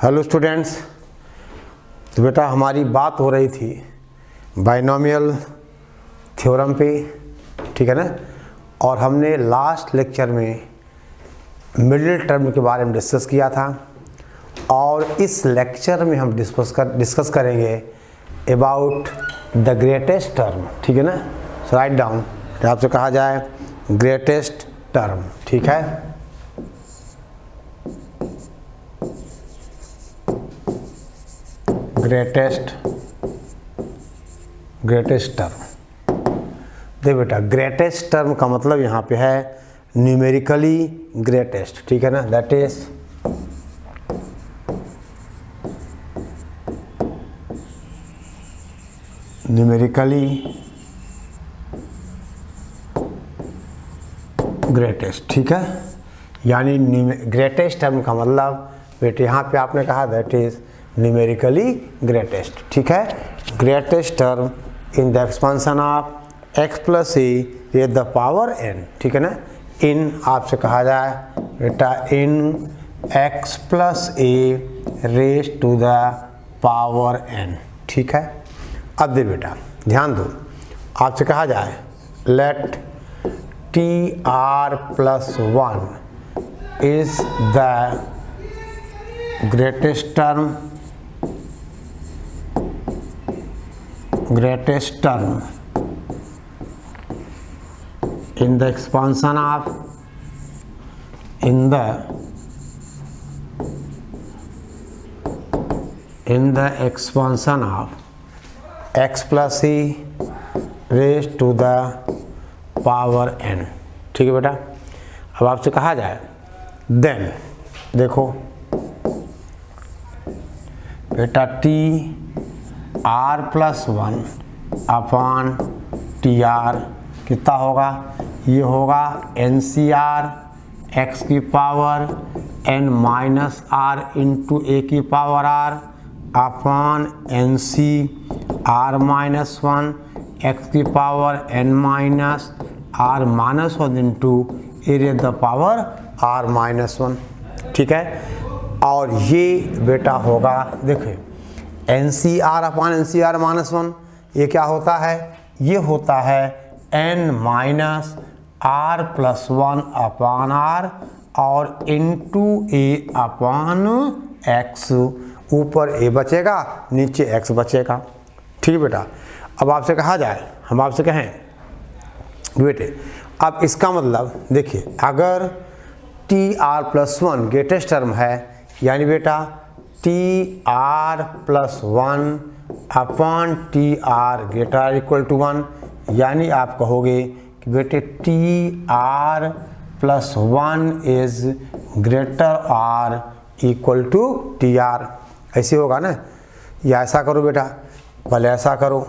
Hello students. तो बेटा हमारी बात हो रही थी बाइनोमियल थ्योरम पे, ठीक है ना। और हमने लास्ट लेक्चर में मिडिल टर्म के बारे में डिस्कस किया था और इस लेक्चर में हम डिस्कस करेंगे अबाउट द ग्रेटेस्ट टर्म, ठीक है ना। सो राइट डाउन, आपसे कहा जाए ग्रेटेस्ट टर्म, ठीक है। Greatest term. देख बेटा, ग्रेटेस्ट टर्म का मतलब यहाँ पे है न्यूमेरिकली ग्रेटेस्ट, ठीक है ना। दैट इज न्यूमेरिकली ग्रेटेस्ट, ठीक है। यानी ग्रेटेस्ट टर्म का मतलब बेटे यहाँ पे आपने कहा दैट इज न्यूमेरिकली ग्रेटेस्ट, ठीक है। Greatest term in the expansion of x plus a with the power n, ठीक है ना। इन आपसे कहा जाए बेटा in x plus a raise to the power n, ठीक है। अब दे बेटा ध्यान दो, आपसे कहा जाए let tr plus 1 is the greatest term in the expansion of in the expansion of x plus e raised to the power n, ठीक है बेटा। अब आपसे कहा जाए देन देखो बेटा T are plus 1 upon T R कितना होगा, ये होगा एन सी आर एक्स की power N minus R into A की power R upon N C R minus 1 X की power N minus R minus 1 into A raise the power R minus 1, ठीक है। और ये बेटा होगा देखिए N C R upon N C R minus 1, ये क्या होता है, ये होता है n minus r plus 1 upon r और इंटू ए अपॉन एक्स, ऊपर ए बचेगा नीचे एक्स बचेगा, ठीक है बेटा। अब आपसे कहा जाए, हम आपसे कहें बेटे अब इसका मतलब देखिए अगर T are plus 1 greatest term है, यानी बेटा T are plus 1 upon T r greater equal to 1, यानी आप कहोगे कि बेटे T are plus 1 is greater or equal to T r, ऐसे होगा ना। या ऐसा करो बेटा, पहले ऐसा करो,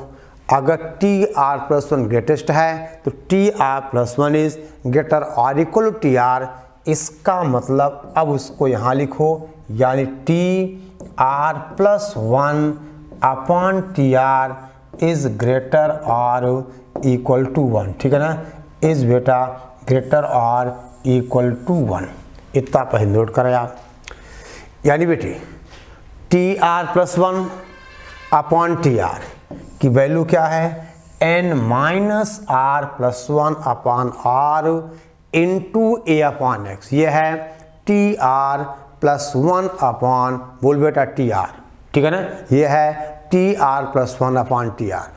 अगर टी आर प्लस 1 ग्रेटेस्ट है तो T are plus 1 is greater or equal to T r. इसका मतलब अब उसको यहाँ लिखो, यानी T are plus 1 upon T r is greater or equal to 1, ठीक है ना। इज बेटा ग्रेटर आर इक्वल टू 1, इतना पहले नोट करें आप। यानी बेटे T are plus 1 upon T r की वैल्यू क्या है, n minus r plus 1 upon r into a upon x, ये है टी आर प्लस 1 अपॉन बोल बेटा टी आर, ठीक है ना। ये है T R plus 1 upon T are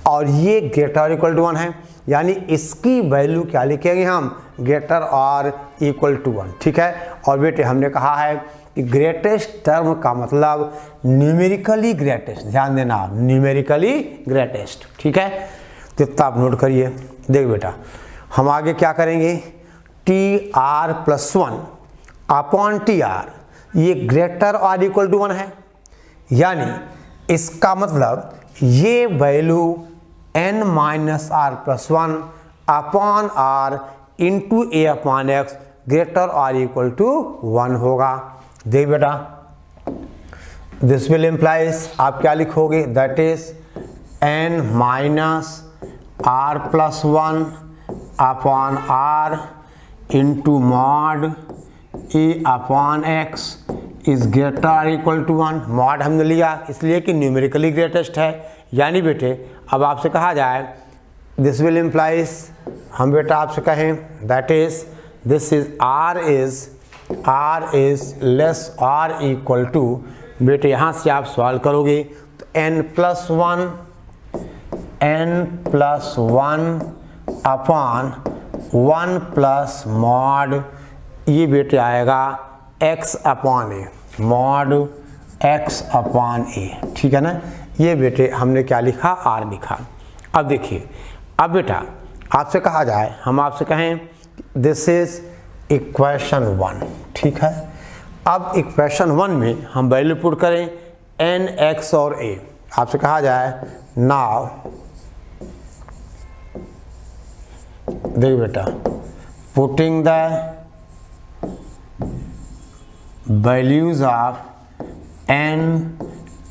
और ये ग्रेटर इक्वल टू 1 है, यानी इसकी वैल्यू क्या लिखेंगे हम, ग्रेटर आर इक्वल टू 1, ठीक है। और बेटे हमने कहा है कि ग्रेटेस्ट टर्म का मतलब न्यूमेरिकली ग्रेटेस्ट, ध्यान देना आप, न्यूमेरिकली ग्रेटेस्ट, ठीक है। तो इतना आप नोट करिए। देख बेटा हम आगे क्या करेंगे, T are plus 1 upon T r ये ग्रेटर आर इक्वल टू 1 है, यानी इसका मतलब ये value n minus r plus 1 upon r into a upon x greater or equal to 1 होगा। देख बेटा दिस विल इम्प्लाइज, आप क्या लिखोगे, that is n minus r plus 1 upon r into mod a upon x is greater or equal to 1। Mod हमने लिया इसलिए कि न्यूमेरिकली ग्रेटेस्ट है, यानी बेटे अब आपसे कहा जाए दिस विल इम्प्लाइज, हम बेटा आपसे कहें that is this is r is less are equal to, बेटे यहाँ से आप सवाल करोगे तो n plus one upon 1 plus mod, ये बेटे आएगा x upon a, mod x upon ए, ठीक है ना। ये बेटे हमने क्या लिखा, r लिखा। अब देखिए, अब बेटा आपसे कहा जाए, हम आपसे कहें दिस इज इक्वेशन 1, ठीक है। अब इक्वेशन 1 में हम वैल्यू पुट करें n x और a। आपसे कहा जाए नाउ देख बेटा putting the values of n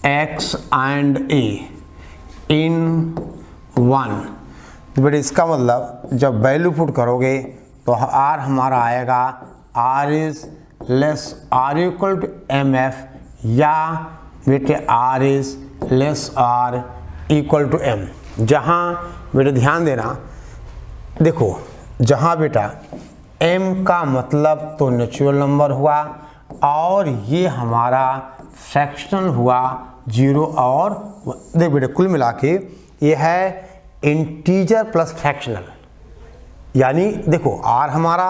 x and a इन 1, तो बेटा इसका मतलब जब वैल्यू पुट करोगे तो r हमारा आएगा r is less r equal to M F, या बेटे r is less r equal to m। जहाँ बेटे ध्यान देना, देखो जहाँ बेटा m का मतलब तो नेचुरल नंबर हुआ और ये हमारा फ्रैक्शनल हुआ 0 और देख बेटे कुल मिला के ये है इंटीजर प्लस फ्रैक्शनल, यानी देखो r हमारा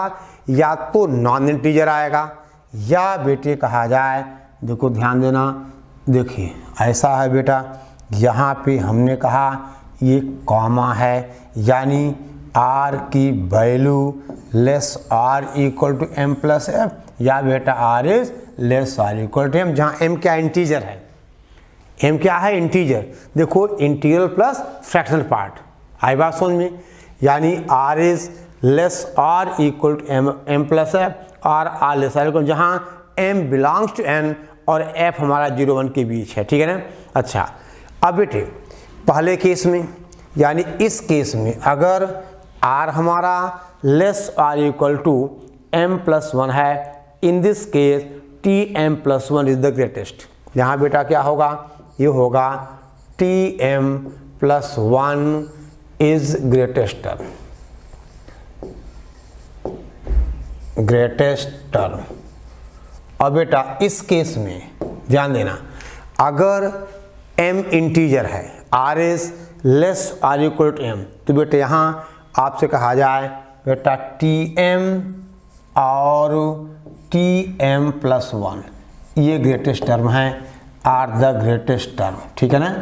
या तो नॉन इंटीजर आएगा या बेटे कहा जाए, देखो ध्यान देना, देखिए ऐसा है बेटा, यहाँ पे हमने कहा ये कॉमा है, यानी r की value less r equal to m plus f, या बेटा r is less r equal to m, जहाँ m क्या इंटीजर है, m क्या है इंटीजर। देखो इंटीजर प्लस फ्रैक्शनल पार्ट, आई बात समझ में, यानी r is less r equal to m plus f और r लेस r इक्वल, जहाँ m बिलोंग्स टू n और f हमारा 0 1 के बीच है, ठीक है ना। अच्छा अब बेटे पहले केस में, यानी इस केस में अगर r हमारा less r equal to m plus 1 है, in this case tm plus 1 is the greatest. यहाँ बेटा क्या होगा, ये होगा tm plus 1 is greatest term. अब बेटा इस केस में ध्यान देना, अगर m इंटीजर है, r is less r equal to m, तो बेटा यहाँ आपसे कहा जाए बेटा tm और tm प्लस 1 ये ग्रेटेस्ट टर्म है, आर द ग्रेटेस्ट टर्म, ठीक है ना।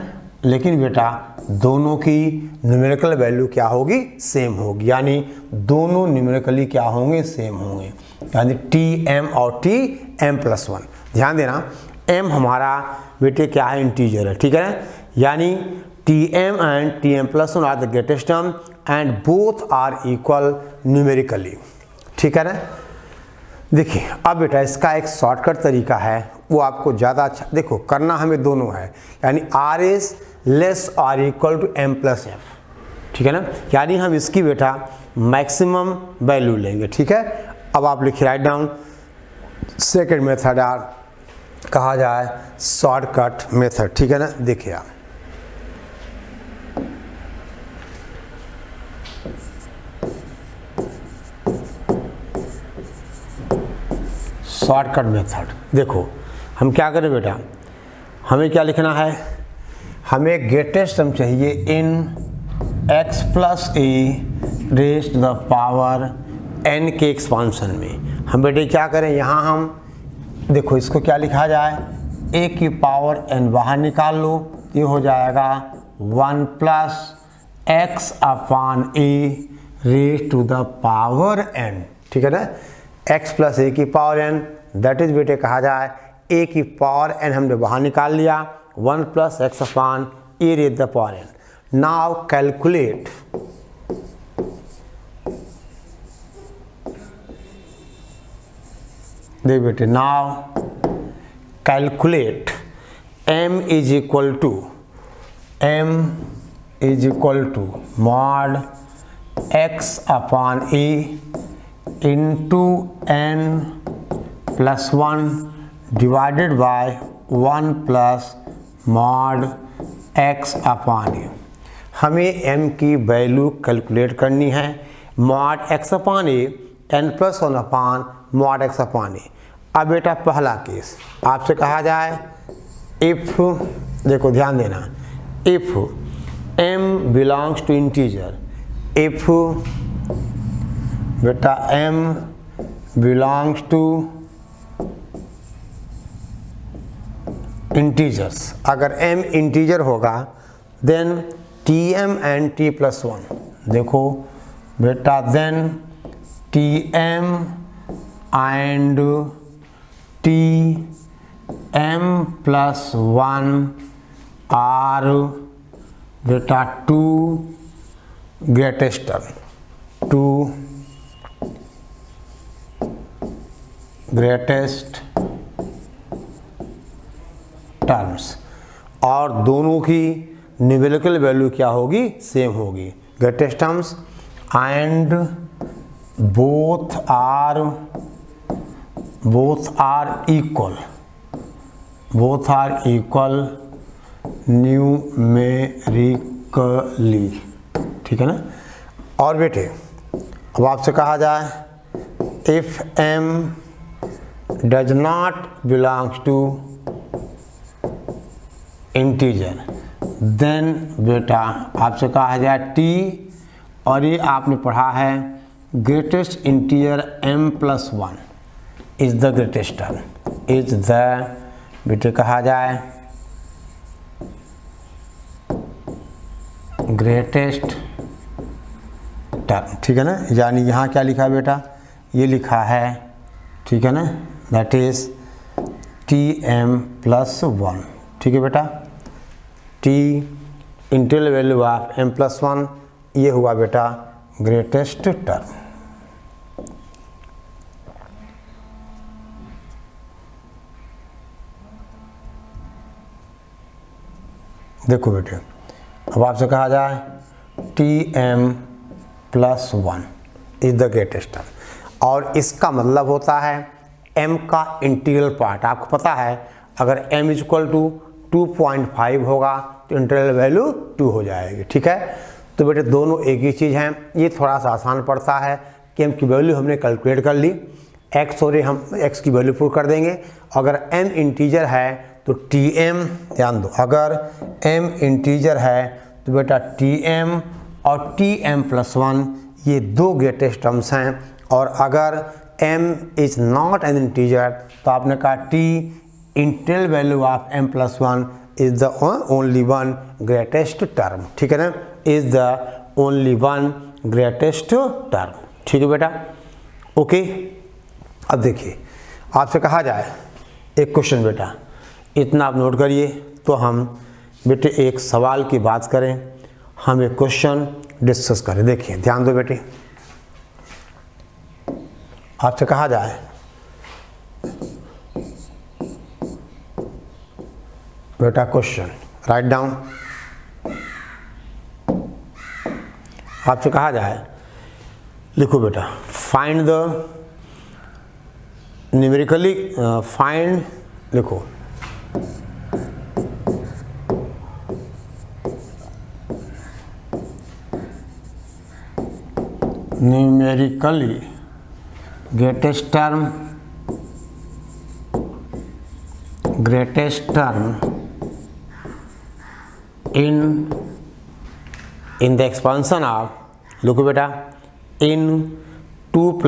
लेकिन बेटा दोनों की न्यूमेरिकल वैल्यू क्या होगी, सेम होगी, यानी दोनों न्यूमेरिकली क्या होंगे, सेम होंगे, यानी tm और tm प्लस 1। ध्यान देना m हमारा बेटे क्या है, इंटीजर है, ठीक है ना, यानी tm and tm plus 1 are the greatest term and both are equal numerically, ठीक है ना। देखिए अब बेटा इसका एक शॉर्टकट तरीका है, वो आपको ज़्यादा अच्छा, देखो करना हमें दोनों है, यानी r is less r equal to m plus f, ठीक है ना, यानी हम इसकी बेटा मैक्सिमम वैल्यू लेंगे, ठीक है। अब आप लिखिए right down, second method or कहा जाए शॉर्टकट मेथड, ठीक है ना। देखिए आप शॉर्टकट मेथड, देखो हम क्या करें बेटा, हमें क्या लिखना है, हमें ग्रेटेस्ट टर्म चाहिए in x plus a raise to the power n के एक्सपांशन में। हम बेटे क्या करें, यहाँ हम देखो इसको क्या लिखा जाए, a की पावर n बाहर निकाल लो, ये हो जाएगा 1 plus x upon a raise to the power n, ठीक है ना। x प्लस ए की पावर n, दैट इज बेटे कहा जाए a की पावर n हमने बाहर निकाल लिया, 1 plus x upon a raise the power n। Now calculate देख बेटे, now calculate m is equal to mod x upon a into n plus 1 divided by 1 plus mod x upon a. हमें m की value calculate करनी है। Mod x upon a n+1 upon mod x upon a. अब बेटा पहला case आपसे कहा जाए इफ़, देखो ध्यान देना, if m belongs to integer, if बेटा m बिलोंग्स टू इंटीजर्स, अगर m इंटीजर होगा देन tm एंड t+1, देखो बेटा then tm and tm+1 are बेटा two greatest term, two greatest terms, और दोनों की न्यूमेरिकल वैल्यू क्या होगी, सेम होगी, greatest terms, and both are equal numerically, ठीक है ना। और बेटे अब आपसे कहा जाए if m does not belongs to integer, then बेटा आपसे कहा जाए t, और ये आपने पढ़ा है greatest integer m+1 is the greatest term, is the बेटे कहा जाए ग्रेटेस्ट टर्म, ठीक है ना। यानी यहाँ क्या लिखा है बेटा, ये लिखा है, ठीक है ना, दैट इज tm+1, ठीक है बेटा। t integral value of m+1, ये हुआ बेटा ग्रेटेस्ट टर्म। देखो बेटे अब आपसे कहा जाए tm+1 is the greatest term, और इसका मतलब होता है m का इंटीग्रल पार्ट, आपको पता है अगर m = 2.5 होगा तो इंटीग्रल वैल्यू 2 हो जाएगी, ठीक है। तो बेटे दोनों एक ही चीज़ हैं, ये थोड़ा सा आसान पड़ता है कि m की वैल्यू हमने कैलकुलेट कर ली, x और हम x की वैल्यू पुट कर देंगे। अगर m इंटीजर है तो tm, ध्यान दो, अगर m इंटीजर है तो बेटा tm और tm+1 ये दो ग्रेटेस्ट टर्म्स हैं, और अगर m is not an integer तो आपने कहा t integral value of m+1 is the only one greatest term, ठीक है ना, is the only one greatest term, ठीक है बेटा, ओके। अब देखिए आपसे कहा जाए एक क्वेश्चन, बेटा इतना आप नोट करिए, तो हम बेटे एक सवाल की बात करें, हम एक क्वेश्चन डिस्कस करें। देखिए ध्यान दो बेटे, आपसे कहा जाए बेटा क्वेश्चन राइट डाउन, आपसे कहा जाए लिखो बेटा फाइंड द न्यूमेरिकली फाइंड, लिखो numerically greatest term in the expansion of, look बेटा, in 2 +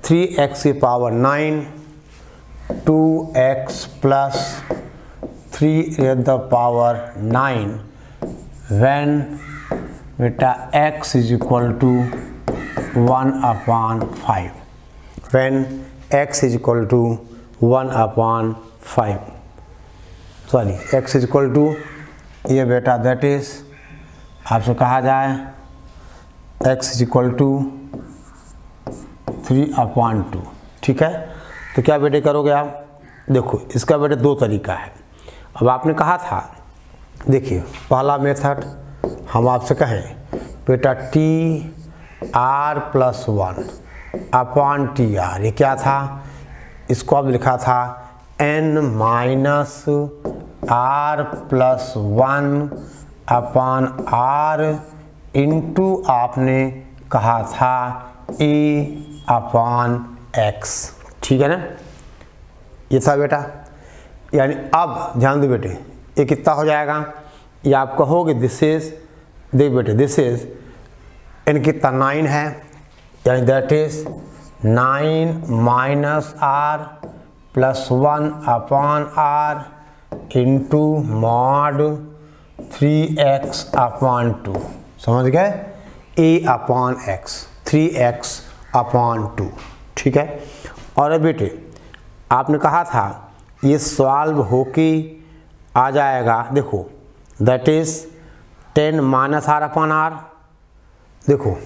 3x की power 9, 2x + 3 raised the power 9 when बेटा x is equal to 1/5, when x is equal to 1/5, sorry x is equal to ये बेटा that is आपसे कहा जाए x is equal to 3/2, ठीक है। तो क्या बेटे करोगे आप, देखो इसका बेटे दो तरीका है। अब आपने कहा था, देखिए पहला मेथड हम आपसे कहें बेटा TR+1/TR, ये क्या था, इसको अब लिखा था n minus r plus 1 upon r into आपने कहा था a अपॉन x, ठीक है ना। ये था बेटा। यानी अब ध्यान दो बेटे, ये कितना हो जाएगा, ये आप कहोगे दिस इज, देख बेटे दिस इज n कितना 9 है, यानी that is 9 minus r plus 1 upon r into mod 3x अपॉन 2, समझ गए, a अपॉन x, 3x अपॉन 2, ठीक है। और अब बेटे आपने कहा था ये सॉल्व होके आ जाएगा, देखो that is 10 minus r upon r, देखो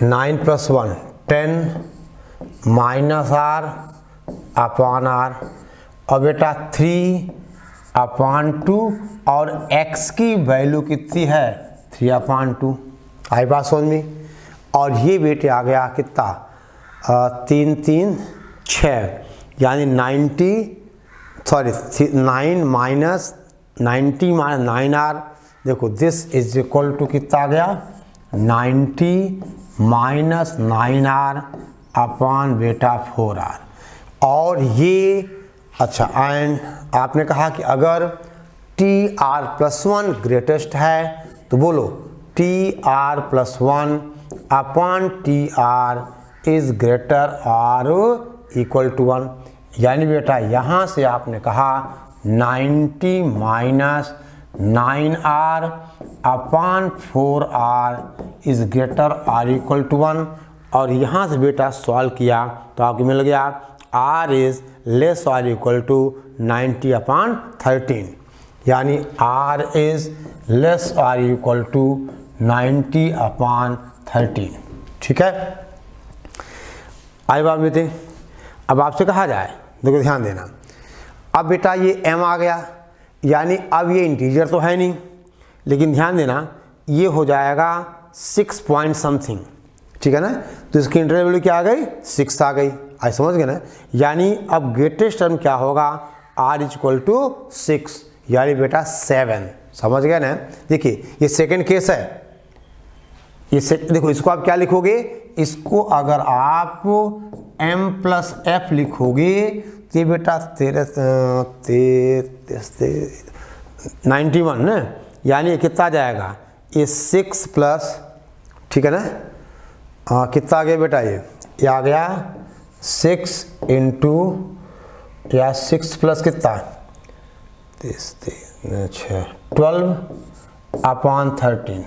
9 प्लस 1 10 माइनस आर अपॉन आर, और बेटा 3 अपॉन 2 और x की वैल्यू कितनी है 3 अपॉन 2, आई बात समझ में। और ये बेटे आ गया कितना 3 3 6, यानी 9 माइनस 90 माइनस 9r, देखो दिस इज इक्वल टू कितना आ गया 90 माइनस 9r अपॉन बेटा 4r। और ये अच्छा, एंड आपने कहा कि अगर tr प्लस 1 ग्रेटेस्ट है तो बोलो tr plus 1 upon tr is greater और इक्वल टू 1, यानी बेटा यहाँ से आपने कहा 90 minus 9r upon 4r is greater और इक्वल टू 1। और यहाँ से बेटा सॉल्व किया तो आपको मिल गया r इज लेस और इक्वल टू 90 अपॉन 13, यानी r इज लेस और इक्वल टू 90 अपॉन 13, ठीक है। आई बात में थे। अब आपसे कहा जाए, देखो ध्यान देना, अब बेटा ये m आ गया, यानी अब ये इंटीजर तो है नहीं, लेकिन ध्यान देना ये हो जाएगा 6 पॉइंट समथिंग, ठीक है ना। तो इसकी इंटीजर वैल्यू क्या आ गई 6 आ गई, आई समझ गए ना। यानी अब ग्रेटेस्ट टर्म क्या होगा r इज इक्वल टू 6, यानी बेटा 7, समझ गए ना। देखिए ये सेकंड केस है, ये देखो इसको आप क्या लिखोगे, इसको अगर आप m प्लस f लिखोगे तो ये बेटा 91 ना, यानी कितना आ जाएगा ये 6 प्लस, ठीक है ना, कितना आ गया बेटा ये आ गया 6 इंटू या 6 प्लस कितना 12 अपॉन 13,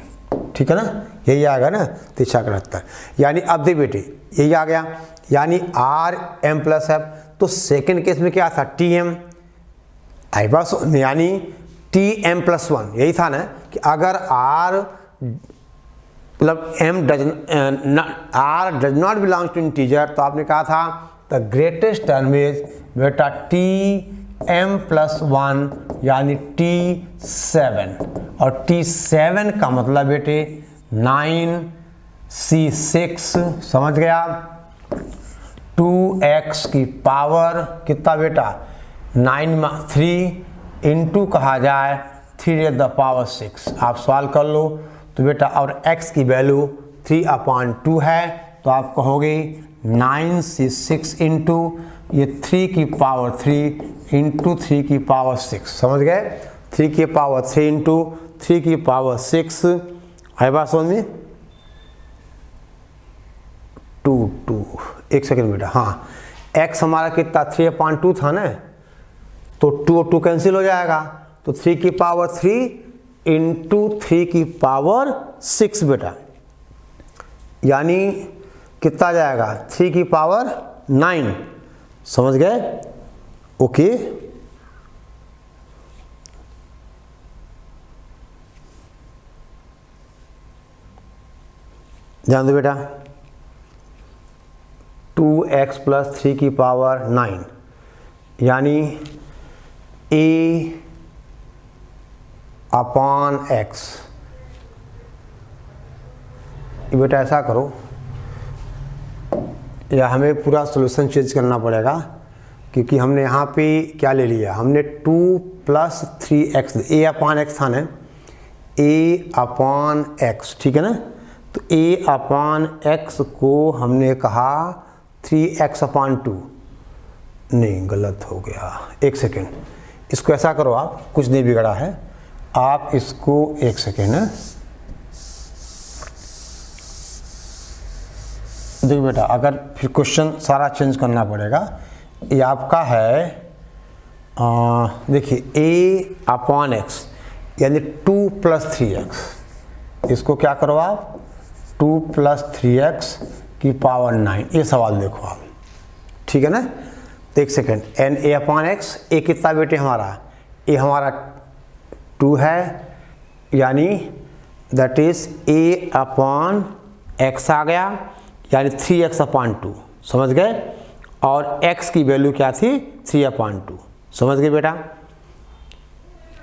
ठीक है ना, यही आ गया ना 371। यानी अब देख बेटे यही आ गया, यानी आर एम प्लस एफ। तो सेकेंड केस में क्या था टी एम, आई बस, यानी टी एम प्लस 1, यही था ना कि अगर आर मतलब m r does not belong to integer, तो आपने कहा था द ग्रेटेस्ट टर्म इज बेटा टी एम प्लस 1, यानी T7, और T7 का मतलब बेटे 9C6, समझ गया, 2x की पावर कितना बेटा 3 इंटू कहा जाए 3 द पावर 6, आप सवाल कर लो तो बेटा, और x की वैल्यू 3/2 है, तो आप कहोगे 9C6 इंटू ये 3 की पावर 3 इंटू 3 की पावर 6, समझ गए, 3 की पावर 3 इंटू 3 की पावर 6, है बात समझ में। 2 एक सेकेंड बेटा, हाँ x हमारा कितना 3/2 था ना, तो 2 कैंसिल हो जाएगा, तो 3 की पावर 3 इंटू 3 की पावर 6 बेटा, यानी कितना आ जाएगा 3 की पावर 9, समझ गए, ओके। ध्यान दो बेटा, 2x प्लस 3 की पावर 9, यानी a अपॉन x। बेटा ऐसा करो, या हमें पूरा सॉल्यूशन चेंज करना पड़ेगा, क्योंकि हमने यहाँ पे क्या ले लिया, हमने 2 + 3x, a अपॉन एक्स था ना, a अपॉन एक्स, ठीक है ना। तो a अपॉन एक्स को हमने कहा 3x अपॉन 2, नहीं गलत हो गया, एक सेकेंड, इसको ऐसा करो आप, कुछ नहीं बिगड़ा है, आप इसको एक सेकेंड है, देखिए बेटा, अगर फिर क्वेश्चन सारा चेंज करना पड़ेगा। ये आपका है, देखिए a अपॉन एक्स यानी 2 + 3x, इसको क्या करो आप 2 + 3x की पावर 9, ये सवाल देखो आप, ठीक है ना। तो एक second, N a upon X, A कितना बेटे हमारा, ए हमारा 2 है, यानी that is a upon X आ गया, यानी 3x अपॉन 2, समझ गए। और x की वैल्यू क्या थी 3 अपॉन 2, समझ गए बेटा।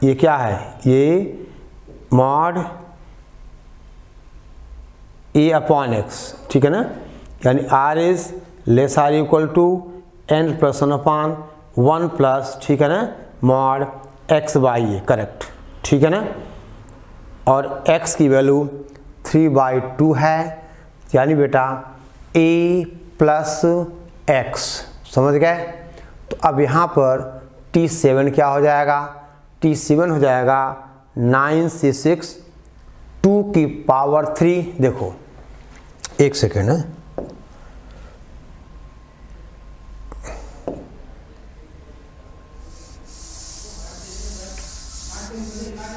ये क्या है, ये मॉड a अपॉन एक्स, ठीक है ना, यानी r is less are equal to n + 1 upon 1 plus, ठीक है ना, मॉड x/a, करेक्ट, ठीक है ना। और x की वैल्यू 3/2 है, यानी बेटा a + x, समझ गए। तो अब यहाँ पर t7 क्या हो जाएगा, t7 हो जाएगा 9c6 2 की पावर 3, देखो एक सेकेंड है,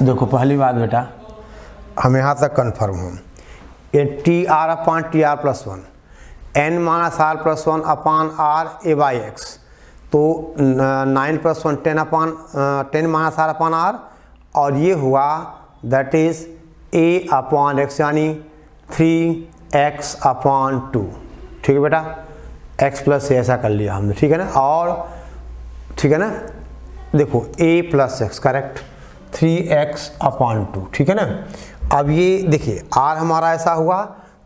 देखो पहली बात बेटा, हम यहाँ तक कन्फर्म हूँ, ये TR upon TR + 1, n - r + 1 upon r a/x, तो 9 + 1 10 अपॉन 10 - r अपॉन r, और ये हुआ that is a upon x, यानी 3x अपॉन 2, ठीक है बेटा, x + a ऐसा कर लिया हमने, ठीक है ना। और ठीक है ना, देखो a + x, करेक्ट, 3x अपॉन 2, ठीक है ना। अब ये देखिए r हमारा ऐसा हुआ,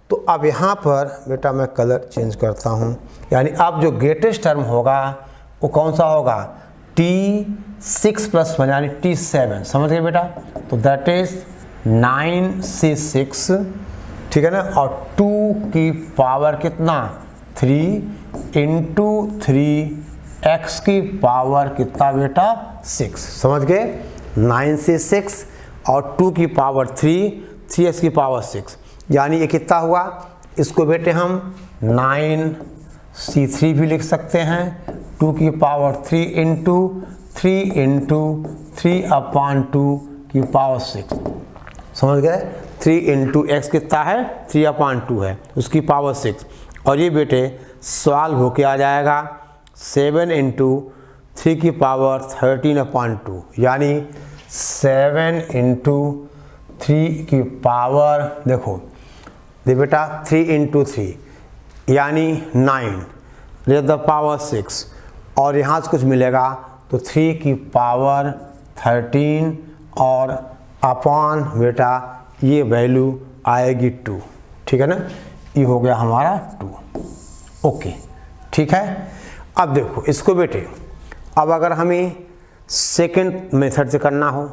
तो अब यहाँ पर बेटा मैं कलर चेंज करता हूँ, यानी अब जो ग्रेटेस्ट टर्म होगा वो कौन सा होगा, t6 + 1 यानी t7, समझ गए बेटा। तो दैट इज 9c6, ठीक है ना, और 2 की पावर कितना 3 × 3x की पावर कितना बेटा 6, समझ गए। 9c6 और 2 की पावर 3x की पावर 6, यानी ये कितना हुआ, इसको बेटे हम 9c3 भी लिख सकते हैं, 2 की पावर 3 × 3/2 की पावर 6, समझ गए। 3 × x कितना है 3/2 है, उसकी पावर 6, और ये बेटे सॉल्व होके आ जाएगा 7 × 3 की पावर 13/2, यानी 7 × 3 की पावर, देखो बेटा 3 × 3 यानी 9 रेज़ द पावर 6, और यहाँ से कुछ मिलेगा तो 3 की पावर 13 और अपॉन बेटा ये वैल्यू आएगी 2, ठीक है ना, ये हो गया हमारा 2, ओके, ठीक है। अब देखो इसको बेटे, अब अगर हमें सेकंड मेथड से करना हो,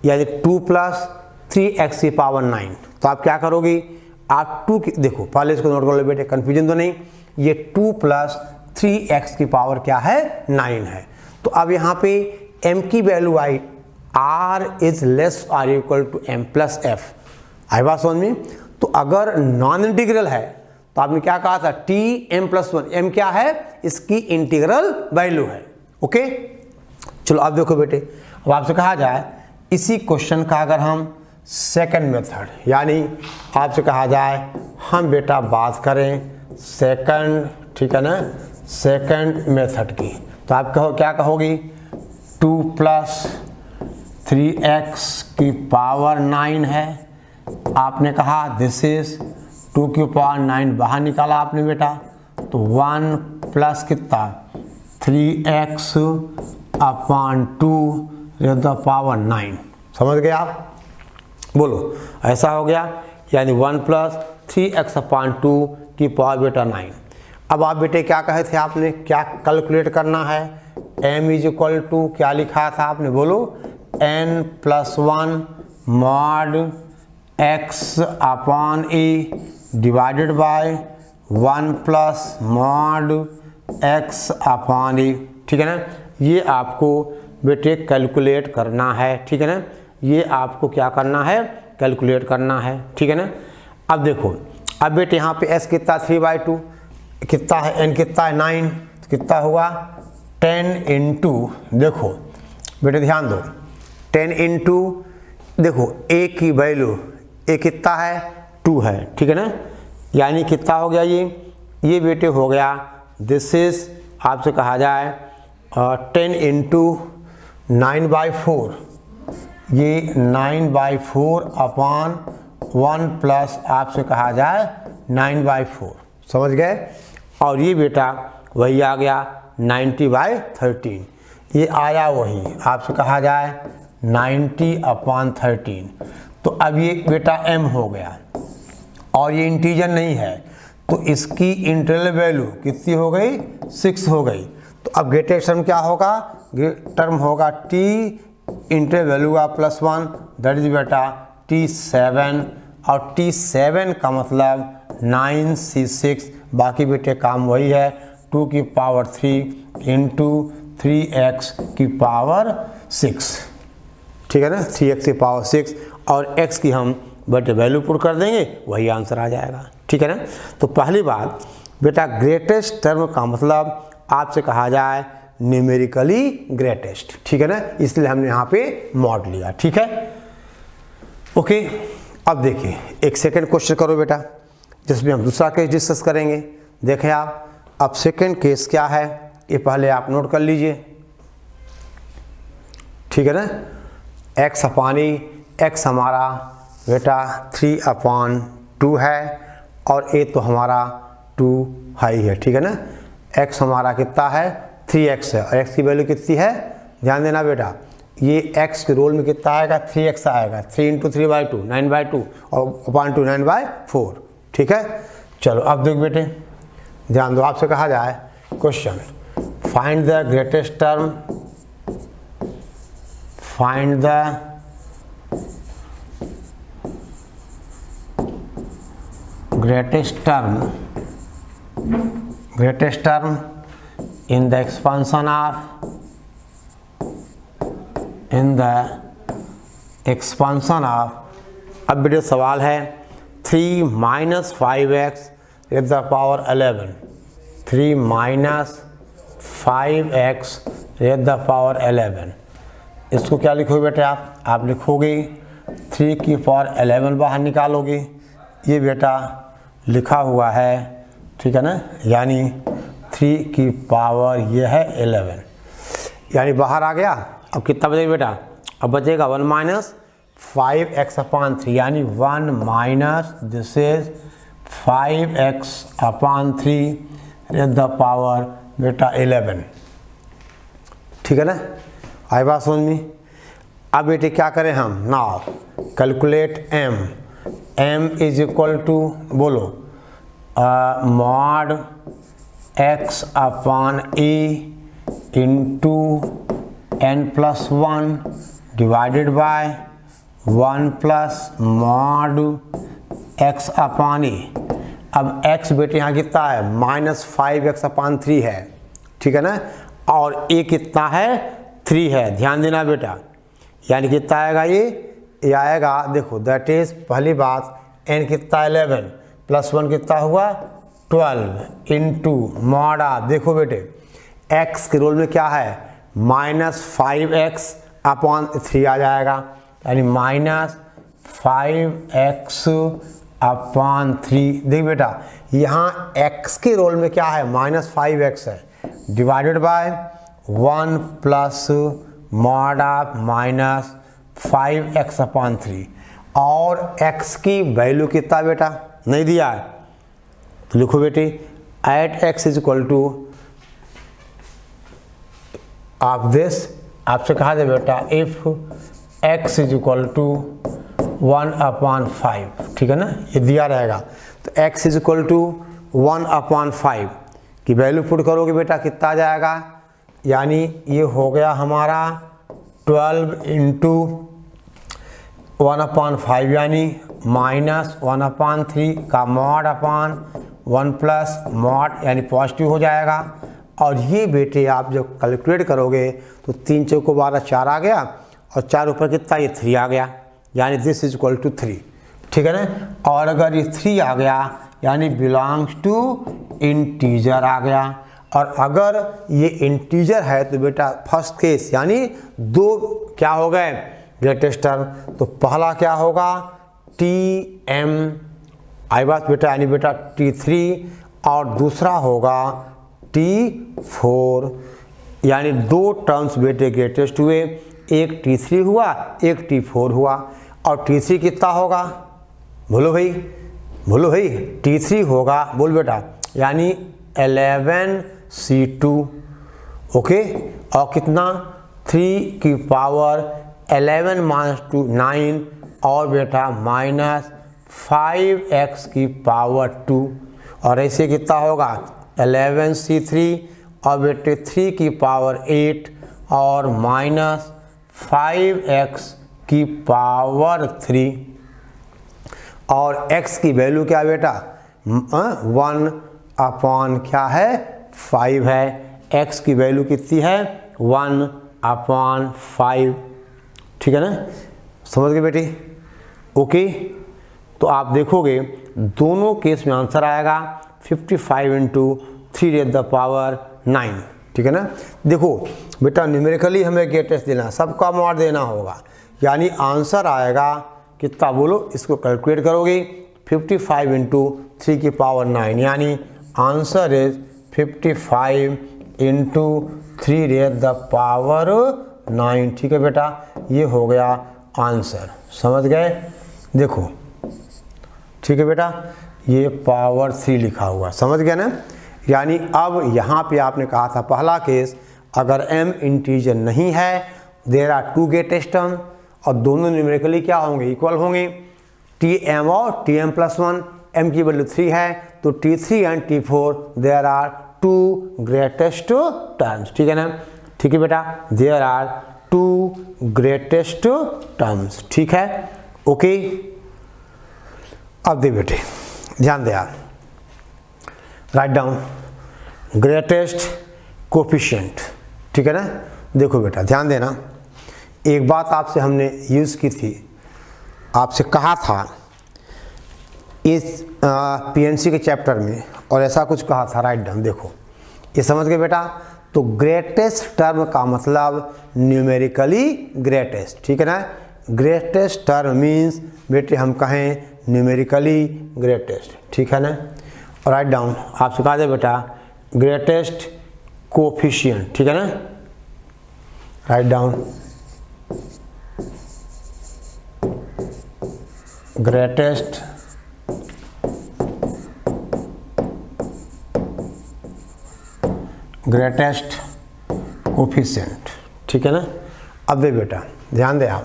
यानी 2 + 3x की पावर 9, तो आप क्या करोगे, आप 2 की, देखो पहले इसको नोट कर लो बेटे, कन्फ्यूजन तो नहीं, ये 2 + 3x की पावर क्या है 9 है। तो अब यहाँ पे m की वैल्यू आई r is less are equal to m + f, आई बात समझ में। तो अगर नॉन इंटीग्रल है तो आपने क्या कहा था t m + 1, m क्या है, इसकी इंटीग्रल वैल्यू है, ओके। चलो अब देखो बेटे, अब आपसे कहा जाए इसी क्वेश्चन का अगर हम सेकंड मेथड, यानी आपसे कहा जाए हम बेटा बात करें सेकंड, ठीक है ना, सेकंड मेथड की, तो आप कहो क्या कहोगी, 2 + 3x की पावर 9 है, आपने कहा दिस इज 2 की पावर 9 बाहर निकाला आपने बेटा, तो 1 प्लस कितना 3x अपॉन 2 रेज़ द पावर 9, समझ गए आप, बोलो ऐसा हो गया, यानी 1 + 3x अपॉन 2 की पावर बेटा 9। अब आप बेटे क्या कहे थे, आपने क्या कैलकुलेट करना है, m इज इक्वल टू क्या लिखा था आपने, बोलो, n+1 mod x upon A divided by 1 plus mod x upon ए। ठीक है ना, ये आपको बेटे कैलकुलेट करना है। ठीक है ना, ये आपको क्या करना है, कैलकुलेट करना है। ठीक है ना, अब देखो, अब बेटे यहाँ पे s कितना 3/2 कितना है, n कितना है 9, तो कितना हुआ 10 इंटू, देखो बेटे ध्यान दो, 10 इंटू, देखो a की वैल्यू a कितना है 2 है। ठीक है ना, यानी कितना हो गया ये बेटे हो गया, दिस इज आपसे कहा जाए 10 इंटू 9/4, ये 9/4 अपॉन 1 प्लस आपसे कहा जाए 9/4, समझ गए। और ये बेटा वही आ गया 90/13, ये आया वही आपसे कहा जाए 90/13। तो अब ये बेटा m हो गया और ये इंटीजर नहीं है, तो इसकी इंटरनल वैल्यू कितनी हो गई, 6 हो गई। तो अब ग्रेटेस्ट टर्म क्या होगा, टर्म होगा t इंटरनल वैल्यू का +1, दैट इज बेटा t7, और t7 का मतलब 9c6, बाकी बेटे काम वही है, 2 की पावर 3 इंटू 3x की पावर 6। ठीक है ना, 3x की पावर 6, और x की हम बेटे वैल्यू पुट कर देंगे, वही आंसर आ जाएगा। ठीक है ना, तो पहली बात बेटा ग्रेटेस्ट टर्म का मतलब आपसे कहा जाए न्यूमेरिकली ग्रेटेस्ट। ठीक है ना, इसलिए हमने यहाँ पे मॉड लिया। ठीक है, ओके। अब देखिए एक सेकंड क्वेश्चन करो बेटा, जिसमें हम दूसरा केस डिस्कस करेंगे। देखें आप, अब सेकंड केस क्या है ये पहले आप नोट कर लीजिए। ठीक है ना, x अपॉन e, x हमारा बेटा 3/2 है और a तो हमारा 2 हाई है। ठीक है ना, x हमारा कितना है 3x है और x की वैल्यू कितनी है, ध्यान देना बेटा, ये x के रोल में कितना आएगा 3x आएगा, 3 इंटू 3/2 9/2 और अपॉन 2 9/4। ठीक है, चलो अब देख बेटे ध्यान दो, आपसे कहा जाए question find the greatest term, find the greatest term in the expansion of अब बेटे सवाल है 3 - 5x raised the power 11, 3 - 5x raised the power 11। इसको क्या लिखोगे बेटे आप लिखोगे 3 की पावर 11 बाहर निकालोगे, ये बेटा लिखा हुआ है। ठीक है ना, यानी 3 की पावर ये है 11, यानी बाहर आ गया। अब कितना बचेगा बेटा, अब बचेगा 1 - 5x/3, यानी 1 minus this is 5x/3 raise the power बेटा 11। ठीक है ना, आई बात समझ में। अब बेटे क्या करें हम, now calculate m is equal to, बोलो, mod x/a into n+1 divided by 1 plus mod x/a। अब x बेटे यहाँ कितना है -5x/3 है। ठीक है ना, और a कितना है 3 है, ध्यान देना बेटा, यानी कितना आएगा ये आएगा, देखो दैट इज पहली बात n कितना 11 +1 कितना हुआ 12 इंटू मॉड ऑफ, देखो बेटे x के रोल में क्या है -5x/3 आ जाएगा, यानी -5x/3। देख बेटा यहाँ x के रोल में क्या है -5x है, divided by 1 plus mod of -5x/3, और x की वैल्यू कितना बेटा नहीं दिया है, तो लिखो बेटे at x is equal to of this, आपसे कहा जाए बेटा if x is equal to 1/5। ठीक है ना, ये दिया रहेगा, तो x इज इक्वल टू 1/5 की वैल्यू पुट करोगे बेटा कितना आ जाएगा यानी ये हो गया हमारा 12 इंटू 1/5 यानी -1/3 का मॉड अपान 1 प्लस मॉड यानी पॉजिटिव हो जाएगा। और ये बेटे आप जब कैलकुलेट करोगे तो 3 चौको 12 4 आ गया और 4 ऊपर कितना, ये 3 आ गया, यानी दिस इज इक्वल टू 3। ठीक है ना। और अगर ये 3 आ गया यानी बिलोंग्स टू इंटीजर आ गया। और अगर ये इंटीजर है तो बेटा फर्स्ट केस यानी 2 क्या हो गए ग्रेटेस्ट टर्म। तो पहला क्या होगा TM आई बात बेटा, यानी बेटा T3, और दूसरा होगा T4, यानी 2 टर्म्स बेटे ग्रेटेस्ट हुए, एक T3 हुआ एक T4 हुआ। और T3 कितना होगा, बोलो भाई T3 होगा, बोल बेटा, यानी 11C2। ओके, और कितना 3 की पावर 11 - 2 9, और बेटा -5x की पावर 2, और ऐसे कितना होगा 11C3 और बेटे 3 की पावर 8 और -5x की पावर 3। और x की वैल्यू क्या बेटा 1/, क्या है 5 है। x की वैल्यू कितनी है 1/5। ठीक है ना, समझ गए बेटी। ओके, तो आप देखोगे दोनों केस में आंसर आएगा 55 इंटू 3⁻⁹। ठीक है ना। देखो बेटा न्यूमेरिकली हमें ग्रेटेस्ट देना, सबका मॉड देना होगा, यानी आंसर आएगा कितना, बोलो, इसको कैलकुलेट करोगे 55 इंटू 3⁻⁹, यानी आंसर इज 55 इंटू 3⁻⁹। ठीक है बेटा, ये हो गया आंसर, समझ गए। देखो ठीक है बेटा, ये पावर 3 लिखा हुआ, समझ गया ना। यानी अब यहाँ पे आपने कहा था पहला केस, अगर m इंटीजर नहीं है, देयर आर 2 ग्रेटेस्ट टर्म, और दोनों न्यूमेरिकली क्या होंगे, इक्वल होंगे, Tm और Tm+1, m की वैल्यू 3 है, तो T3 and T4 there are 2 greatest terms. ठीक है ना, ठीक है बेटा, देयर आर 2 ग्रेटेस्ट टर्म्स। ठीक है, ओके। अब दे बेटे ध्यान दे आप, राइट डाउन ग्रेटेस्ट कोफिशिएंट। ठीक है ना। देखो बेटा ध्यान देना, एक बात आपसे हमने यूज़ की थी, आपसे कहा था इस PNC के चैप्टर में, और ऐसा कुछ कहा था, राइट डाउन। देखो ये समझ गए बेटा। तो ग्रेटेस्ट टर्म का मतलब न्यूमेरिकली ग्रेटेस्ट। ठीक है ना, ग्रेटेस्ट टर्म मीन्स बेटे हम कहें न्यूमेरिकली ग्रेटेस्ट। ठीक है ना। और राइट डाउन आपसे कहा जाए बेटा ग्रेटेस्ट कोफिशिएंट। ठीक है ना, राइट डाउन ग्रेटेस्ट कोफिशिएंट। ठीक है ना। अब दे बेटा ध्यान दे आप,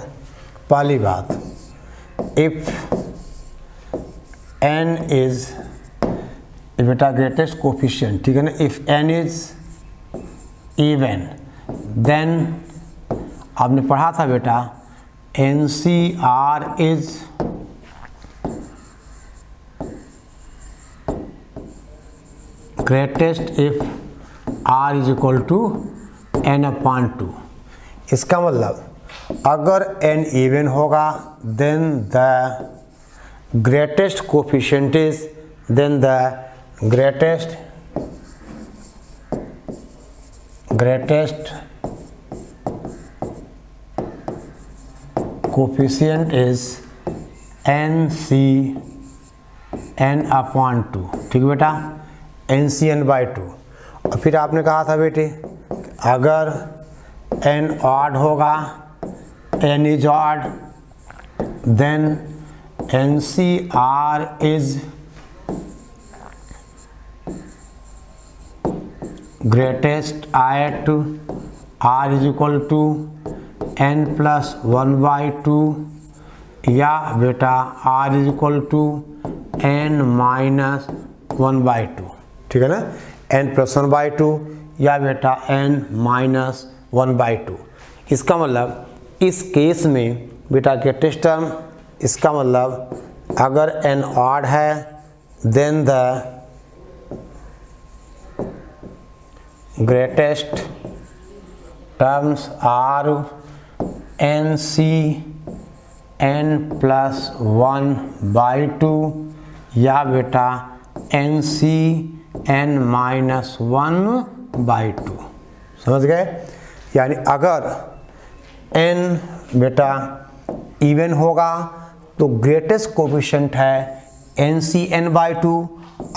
पहली बात, इफ n इज बेटा ग्रेटेस्ट कोफिशिएंट। ठीक है ना, if n is even, then आपने पढ़ा था बेटा NCR is greatest if R is equal to n/2। इसका मतलब अगर n इवन होगा then the greatest coefficient is, then the greatest coefficient is n/2। ठीक बेटा, NCn/2। और फिर आपने कहा था बेटे अगर n ऑड होगा, n is odd, then NCR is greatest at R is equal to n+1/2, या बेटा R is equal to n-1/2। ठीक है ना, n+1/2 या बेटा n-1/2। इसका मतलब इस केस में बेटा ग्रेटेस्ट टर्म, इसका मतलब अगर n ऑड है then the greatest terms are nc(n+1/2) या बेटा nc(n-1/2)। समझ गए? यानी अगर n बेटा इवन होगा तो ग्रेटेस्ट कोफिशिएंट है nc(n/2),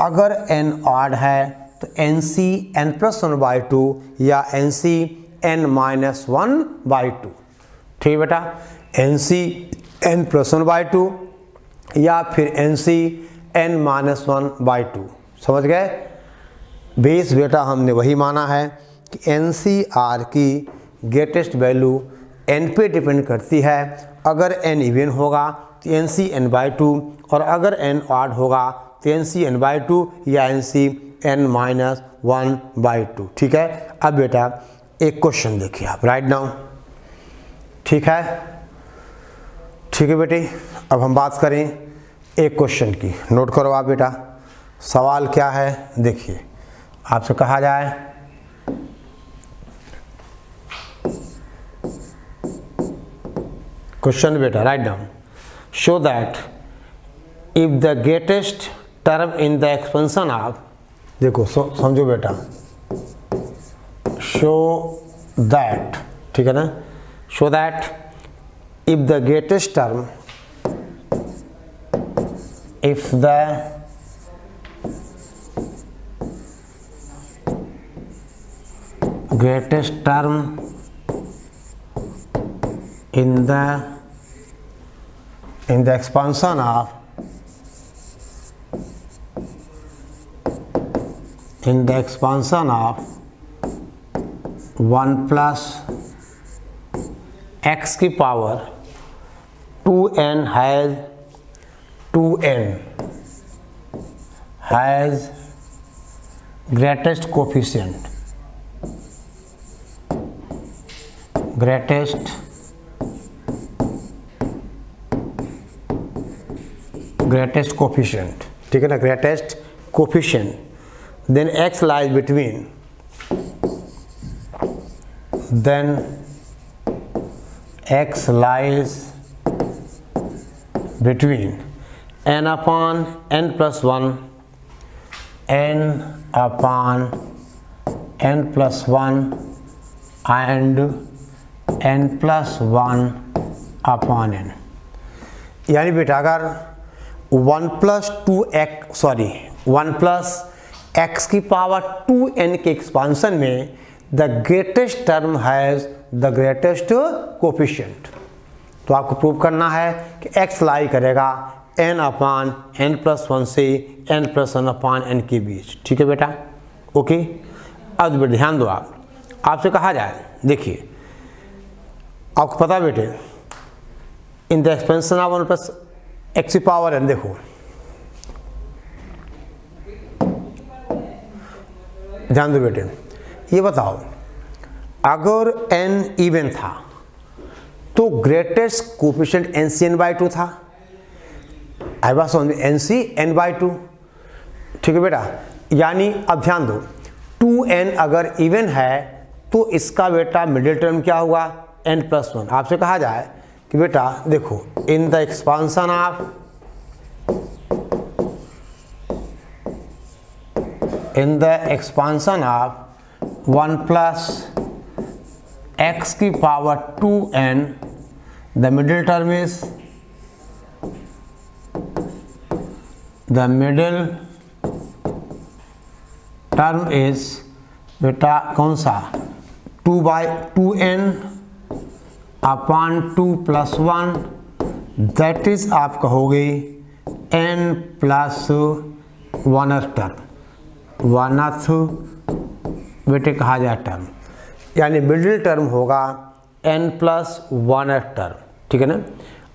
अगर n ऑड है तो nc(n+1/2) या nc(n-1/2)। ठीक बेटा, nc(n+1/2) या फिर nc(n-1/2)। समझ गए? बेस बेटा हमने वही माना है कि NCR की ग्रेटेस्ट वैल्यू n पे डिपेंड करती है। अगर n इवन होगा तो nc(n/2) और अगर n ऑड होगा तो nc(n/2) या nc(n-1/2)। ठीक है। अब बेटा एक क्वेश्चन देखिए आप, राइट डाउन। ठीक है, ठीक है बेटे। अब हम बात करें एक क्वेश्चन की, नोट करो आप बेटा। सवाल क्या है देखिए, आपसे कहा जाए क्वेश्चन बेटा, write down. Show that if the greatest term in the expansion of, देखो समझो बेटा, शो दैट, ठीक है ना, show that if the greatest term, if the greatest term in the expansion of 1 plus x की power 2n has greatest coefficient, greatest coefficient, ठीक है ना, greatest coefficient, then x lies between, then x lies between n upon n plus 1, n upon n plus 1 and n plus 1 upon n। यानी बेटा अगर 1 plus x की power 2n के expansion में the greatest term has the greatest coefficient, तो आपको prove करना है कि x लाई करेगा n अपान n plus 1 से n plus 1 अपान n के बीच। ठीक है बेटा, ओके। अब बेटे ध्यान दो, आपसे कहा जाए, देखिए आपको पता बेटे in the expansion of 1 plus x की पावर n, देखो ध्यान दो बेटे, ये बताओ अगर n इवन था तो ग्रेटेस्ट कोफिशिएंट nc(n/2) था, आई वाज ऑन nc(n/2). ठीक है बेटा, यानी अब ध्यान दो 2n अगर इवन है तो इसका बेटा मिडिल टर्म क्या हुआ n plus 1। आपसे कहा जाए कि बेटा देखो in the expansion of 1 plus x की power 2n, the middle term is, the middle term is बेटा कौन सा 2/2n upon 2 plus 1, that is आप कहोगे n plus 1th term, 1th बेटे कहा जाए टर्म, यानी मिडिल टर्म होगा n plus 1th टर्म। ठीक है ना।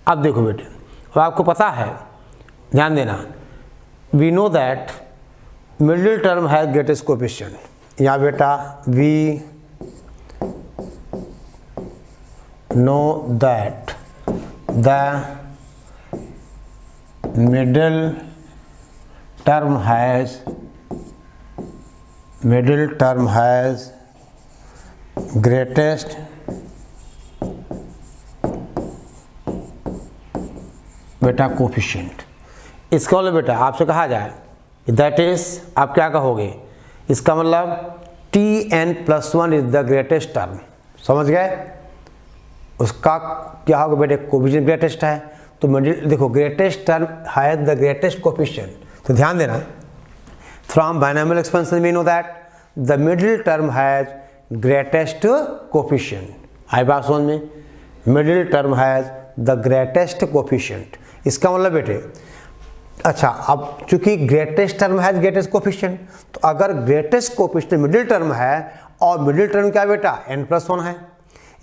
अब देखो बेटे, अब आपको पता है, ध्यान देना, we know that middle term has greatest coefficient, यहाँ बेटा we know that the middle term has greatest बेटा कोफिशिएंट। इसका मतलब बेटा आपसे कहा जाए दैट इज, आप क्या कहोगे, इसका मतलब Tn+1 is the greatest term. समझ गए? उसका क्या होगा बेटे, कोफिशिएंट ग्रेटेस्ट है। तो मिडिल देखो, greatest term has the greatest coefficient. तो ध्यान देना, from binomial expansion we know that the middle term has greatest coefficient. आई बात समझ में? Middle term has the greatest coefficient. इसका मतलब बेटे, अच्छा अब चूंकि ग्रेटेस्ट टर्म है ग्रेटेस्ट कोफिशिएंट, तो अगर ग्रेटेस्ट कोफिशिएंट मिडिल टर्म है और मिडिल टर्म क्या बेटा n+1 है,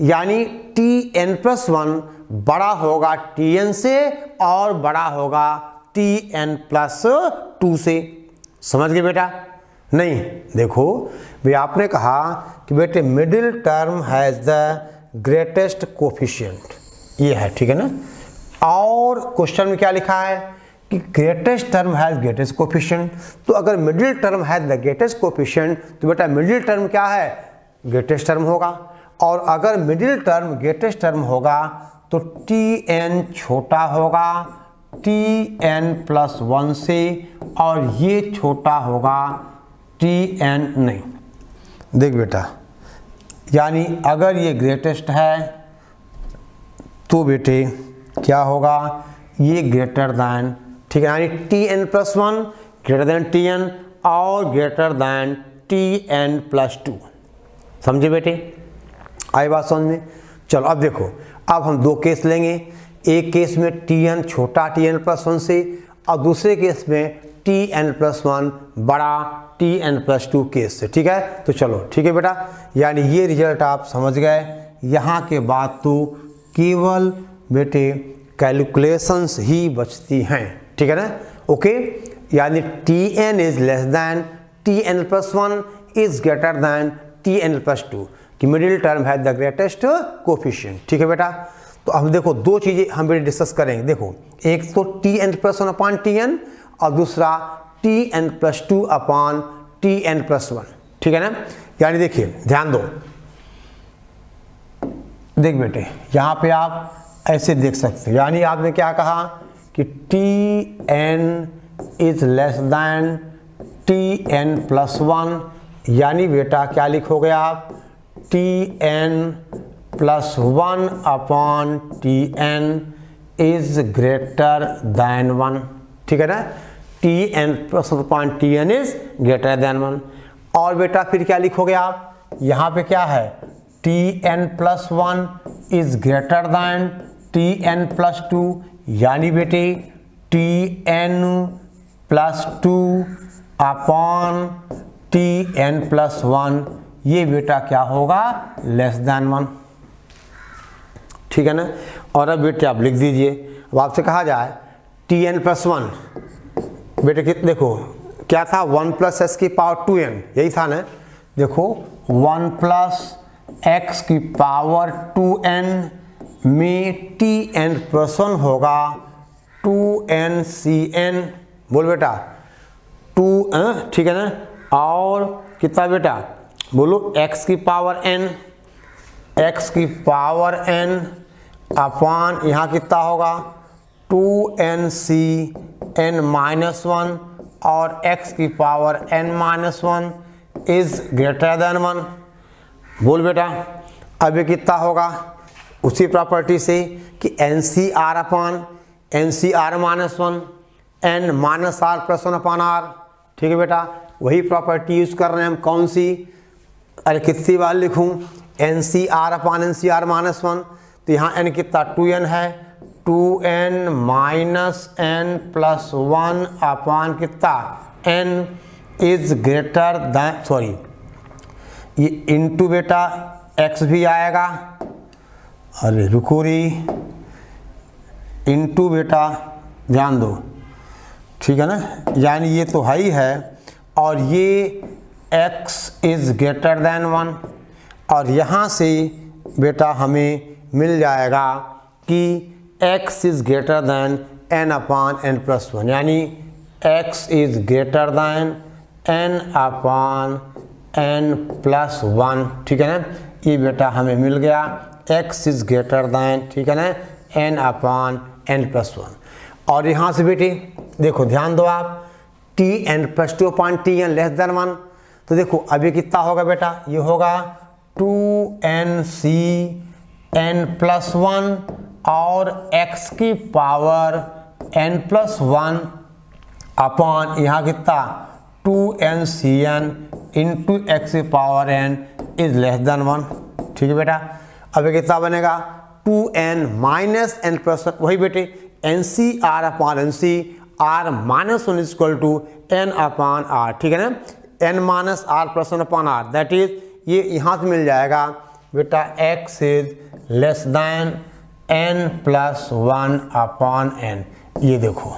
यानी Tn+1 बड़ा होगा Tn से और बड़ा होगा Tn+2 से। समझ गए बेटा? नहीं, देखो भाई आपने कहा कि बेटे middle term has the greatest coefficient, ये है, ठीक है ना। और क्वेश्चन में क्या लिखा है कि greatest term has greatest coefficient. तो अगर middle term has the greatest coefficient तो बेटा मिडिल टर्म क्या है, ग्रेटेस्ट टर्म होगा। और अगर मिडिल टर्म ग्रेटेस्ट टर्म होगा तो Tn छोटा होगा Tn+1 से, और ये छोटा होगा Tn नहीं। देख बेटा, यानी अगर ये ग्रेटेस्ट है तो बेटे क्या होगा, ये ग्रेटर दैन, ठीक है, यानी Tn+1 ग्रेटर दैन Tn और ग्रेटर दैन Tn+2। समझे बेटे? आई बात समझ में? चलो अब देखो, अब हम दो केस लेंगे। एक केस में Tn छोटा Tn+1 से और दूसरे केस में Tn+1 बड़ा Tn+2 केस से, ठीक है। तो चलो ठीक है बेटा, यानी ये रिजल्ट आप समझ गए। यहाँ के बाद तो केवल बेटे कैलकुलेशंस ही बचती हैं, ठीक है ना। ओके, यानी Tn is less then Tn+1 is greater then Tn+2 कि मिडिल टर्म है द ग्रेटेस्ट कोफिशिएंट, ठीक है बेटा। तो हम देखो दो चीज़ें हम बेटे डिस्कस करेंगे। देखो, एक तो Tn+1 अपॉन Tn और दूसरा Tn+2 अपॉन Tn+1, ठीक है ना। यानी देखिए, ध्यान दो, देख बेटे यहाँ पे आप ऐसे देख सकते हो, यानी आपने क्या कहा कि Tn is less then Tn+1, यानी बेटा क्या लिखोगे आप, Tn+1 upon Tn is greater then 1, ठीक है ना। Tn+1 upon Tn is greater then 1। और बेटा फिर क्या लिखोगे आप, यहाँ पे क्या है, Tn+1 is greater then Tn+2, यानी बेटे Tn+2 अपॉन Tn+1, ये बेटा क्या होगा, लेस दैन 1, ठीक है ना। और अब बेटे आप लिख दीजिए। अब आपसे कहा जाए Tn+1 बेटे देखो क्या था, 1+x की पावर 2n, यही था ना। देखो 1+x की पावर 2n में Tn+1 होगा 2nCn, बोल बेटा 2, ठीक है ना। और कितना बेटा, बोलो x की पावर n, x की पावर n अपॉन यहाँ कितना होगा 2nCn-1 और x की power n-1 is greater than 1। बोल बेटा, अब ये कितना होगा, उसी प्रॉपर्टी से कि NCR अपॉन NCR-1 n-r+1/r, ठीक है बेटा। वही प्रॉपर्टी यूज कर रहे हैं हम, कौन सी, अरे कितनी बार लिखूं, NCR अपॉन NCR-1, तो यहाँ n कितना 2n है, 2n-n+1 अपॉन कितना n is greater then, sorry ये इंटू बेटा x भी आएगा, अरे रुको री, इंटू बेटा ध्यान दो, ठीक है ना। यानी ये तो हाई है और ये x इज ग्रेटर देन 1, और यहाँ से बेटा हमें मिल जाएगा कि x is greater than n upon n plus 1, यानी x is greater than n upon n plus 1, ठीक है ना। ये बेटा हमें मिल गया x इज ग्रेटर देन, ठीक है ना, n अपान n प्लस 1। और यहाँ से बेटे देखो ध्यान दो आप, tn प्लस 2 अपान tn लेस देन 1, तो देखो अभी कितना होगा बेटा, ये होगा 2nc n प्लस 1 और x की पावर n प्लस 1 अपॉन यहाँ कितना 2ncn इंटू x की power n is less than 1, ठीक है बेटा। अभी कितना बनेगा 2n माइनस n प्लस 1, वही बेटे nc r upon nc r minus 1 is equal to n upon r, ठीक है ना, n minus r plus 1 upon r, that is ये यहाँ से मिल जाएगा बेटा x is less than n plus 1 upon n। ये देखो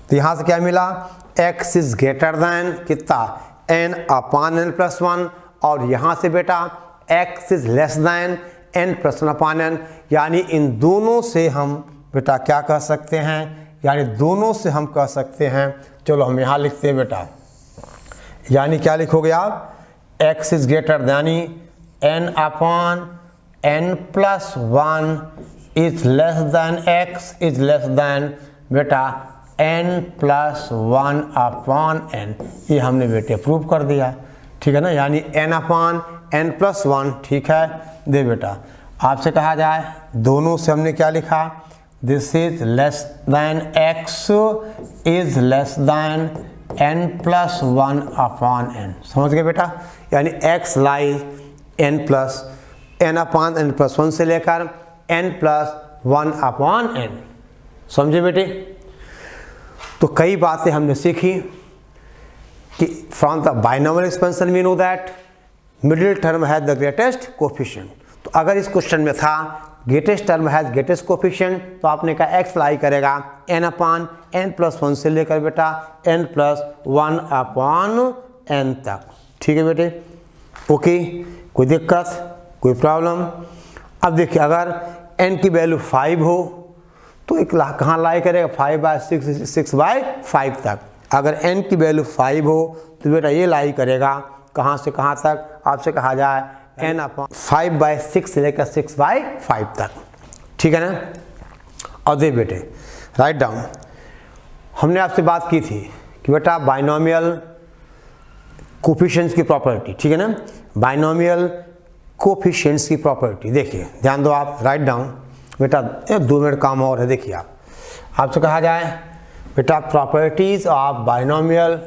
तो यहाँ से क्या मिला, x इज ग्रेटर दैन कितना n अपॉन n प्लस 1, और यहाँ से बेटा x is less than n plus 1 upon n, यानी इन दोनों से हम बेटा क्या कह सकते हैं, यानी दोनों से हम कह सकते हैं, चलो हम यहाँ लिखते हैं बेटा, यानी क्या लिखोगे आप, x इज ग्रेटर यानी n upon n plus 1 is less then x is less then बेटा n प्लस 1 अपॉन n, ये हमने बेटे प्रूव कर दिया, ठीक है ना, यानी n अपॉन n प्लस 1, ठीक है। दे बेटा आपसे कहा जाए दोनों से हमने क्या लिखा, this is less then x is less than n plus 1 upon n, समझ गए बेटा, यानी x lies n plus n upon n plus 1 से लेकर n प्लस 1 अपॉन n, समझे बेटे। तो कई बातें हमने सीखी कि from the binomial expansion we know that middle term has the greatest coefficient, तो अगर इस क्वेश्चन में था greatest term has greatest coefficient, तो आपने कहा x लाई करेगा n अपॉन n प्लस 1 से लेकर बेटा n प्लस 1 अपॉन n तक, ठीक है बेटे, ओके, कोई दिक्कत कोई प्रॉब्लम। अब देखिए अगर n की वैल्यू 5 हो तो एक कहाँ लाई करेगा 5/6 6/5 तक, अगर n की वैल्यू 5 हो तो बेटा ये लाई करेगा कहाँ से कहाँ तक, आपसे कहा जाए n अपॉन 5/6 से लेकर 6/5 तक, ठीक है ना। और दे बेटे राइट डाउन, हमने आपसे बात की थी कि बेटा बाइनोमियल कोफिशिएंट्स की प्रॉपर्टी, ठीक है ना, बाइनोमियल कोफिशिएंट्स की प्रॉपर्टी, देखिए ध्यान दो आप, राइट डाउन बेटा, 2 मिनट काम और है, देखिए आपसे कहा जाए बेटा प्रॉपर्टीज ऑफ बाइनोमियल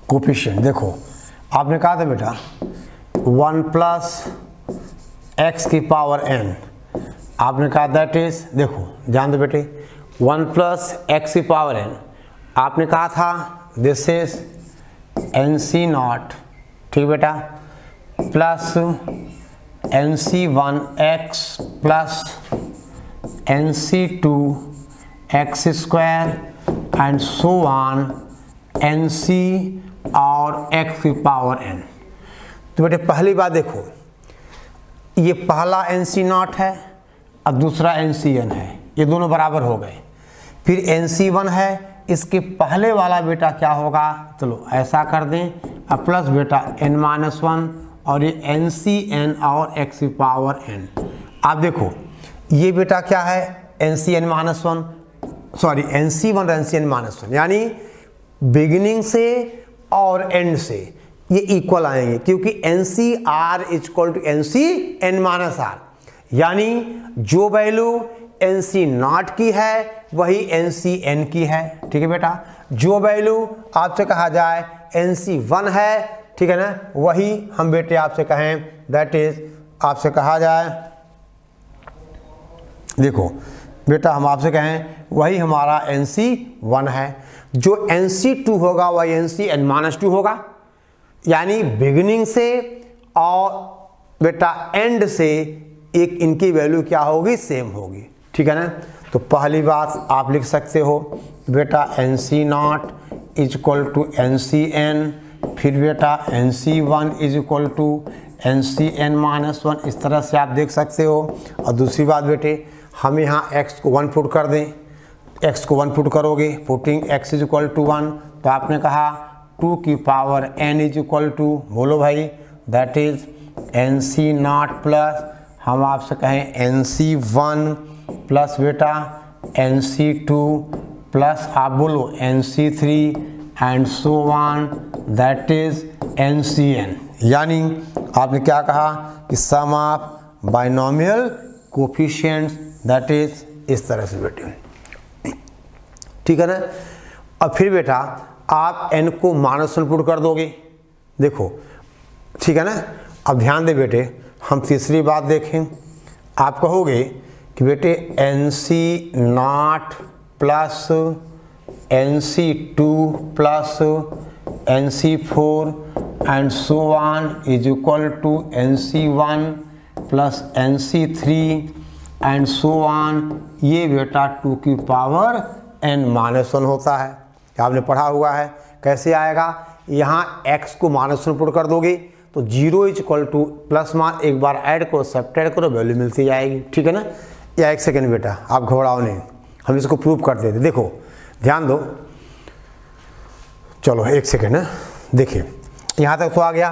कोफिशिएंट। देखो आपने कहा था बेटा 1 प्लस x की पावर n, आपने कहा दैट इज, देखो ध्यान दो बेटे 1 प्लस x की पावर n, आपने कहा था दिस इज nc0, ठीक बेटा, plus nc1x plus nc2x square and so on nc और x की पावर n। तो बेटे पहली बात देखो, ये पहला nc0 है और दूसरा ncn है, ये दोनों बराबर हो गए, फिर nc1 है, इसके पहले वाला बेटा क्या होगा, चलो ऐसा कर दें, अब प्लस बेटा n-1 और ये ncn और x की पावर n। आप देखो ये बेटा क्या है ncn-1, सॉरी nc1 और ncn-1, यानी बिगिनिंग से और एंड से ये इक्वल आएंगे, क्योंकि NCR इक्वल टू NCn-R, यानी जो वैल्यू NC0 की है वही NCn की है, ठीक है बेटा, जो वैल्यू आपसे कहा जाए NC1 है, ठीक है ना, वही हम बेटे आपसे कहें दैट इज आपसे कहा जाए, देखो बेटा हम आपसे कहें वही हमारा NC1 है, जो NC2 होगा वही NCn-2 होगा, यानी बिगिनिंग से और बेटा एंड से एक इनकी वैल्यू क्या होगी, सेम होगी। ठीक है ना। तो पहली बात आप लिख सकते हो बेटा NC0 is equal to NCN, फिर बेटा NC1 is equal to NCN-1, इस तरह से आप देख सकते हो। और दूसरी बात बेटे, हम यहाँ x को 1 पुट कर दें, x को 1 पुट करोगे, putting x is equal to 1, तो आपने कहा 2 की power n is equal to, बोलो भाई, दैट इज NC0 प्लस हम आपसे कहें NC1 प्लस बेटा NC2 प्लस आप बोलो NC3 and so on, that is NCN। यानी आपने क्या कहा कि sum of binomial coefficients, that is इस तरह से बेटे। ठीक है ना। अब फिर बेटा आप n को -1 पुट कर दोगे, देखो। ठीक है ना। अब ध्यान दे बेटे, हम तीसरी बात देखें। आप कहोगे कि बेटे NC0 plus NC2 plus NC4 and so on is equal to NC1 plus NC3 and so on, ये बेटा 2 की पावर n-1 होता है। आपने पढ़ा हुआ है। कैसे आएगा, यहाँ x को -1 पुट कर दोगे तो 0 इज इक्वल टू प्लस मान, एक बार ऐड करो सब्ट्रैक्ट करो, वैल्यू मिलती जाएगी। ठीक है ना। या एक सेकेंड बेटा, आप घबराओ नहीं, हम इसको प्रूव कर देते। देखो ध्यान दो, चलो एक सेकेंड है। देखिए यहाँ तक तो आ गया,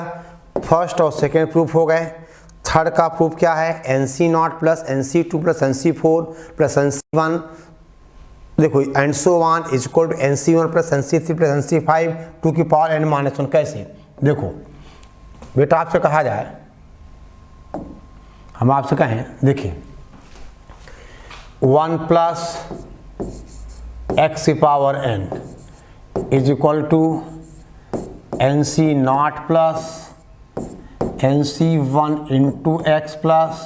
फर्स्ट और सेकेंड प्रूफ हो गए। थर्ड का प्रूफ क्या है, NC0 plus NC2 plus NC4 plus NC1, देखो and so on is equal to NC1 plus NC3 plus NC5 2 की पावर n-1। कैसे, देखो बेटा आपसे कहा जाए, हम आपसे कहें, देखिए 1 प्लस x की power n is equal to NC0 plus NC1 into x plus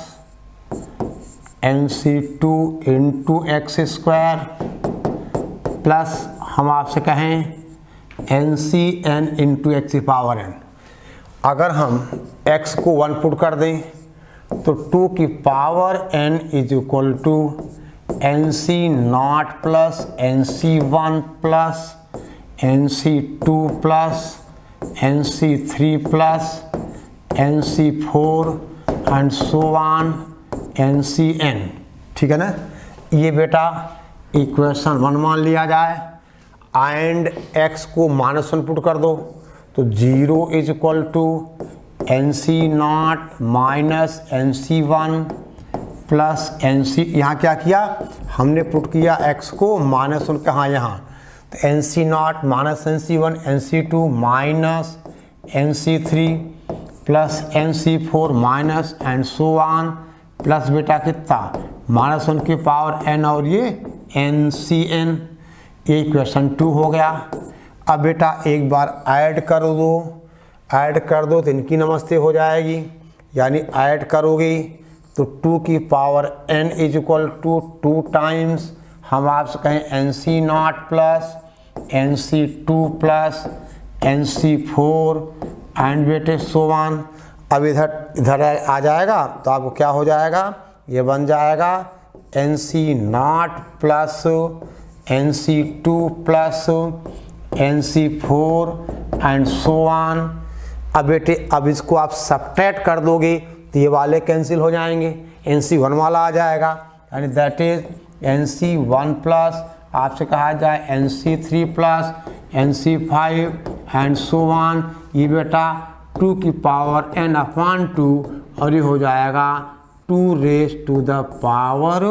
NC2 into x square plus हम आपसे कहें NCN इंटू x की पावर n। अगर हम x को 1 पुट कर दें तो 2 की power n is equal to NC0 plus NC1 plus NC2 plus NC3 plus NC4 and so on NCN। ठीक है ना। ये बेटा इक्वेशन 1 मान लिया जाए एंड x को -1 पुट कर दो तो 0 is equal to NC0 minus NC1 plus NC, यहाँ क्या किया हमने, पुट किया x को -1 कहाँ, यहाँ, तो NC0 minus NC1 NC2 minus NC3 plus NC4 minus and so on plus बेटा कितना -1 की पावर n और ये NCN। ये इक्वेशन 2 हो गया। अब बेटा एक बार ऐड कर दो, ऐड कर दो तो इनकी नमस्ते हो जाएगी, यानी ऐड करोगे तो 2 की power n is equal to 2 times हम आपसे कहें NC0 plus NC2 plus NC4 and बेटे सो ऑन। अब इधर आ जाएगा तो आपको क्या हो जाएगा, ये बन जाएगा NC0 plus NC2 plus NC4 and so on. अब बेटे अब इसको आप सब्ट्रैक्ट कर दोगे तो ये वाले कैंसिल हो जाएंगे, NC1 वाला आ जाएगा, यानी दैट इज NC1 प्लस आपसे कहा जाए NC3 plus NC5 and so on. ये बेटा 2 की पावर n/2 और ये हो जाएगा 2 rays to the power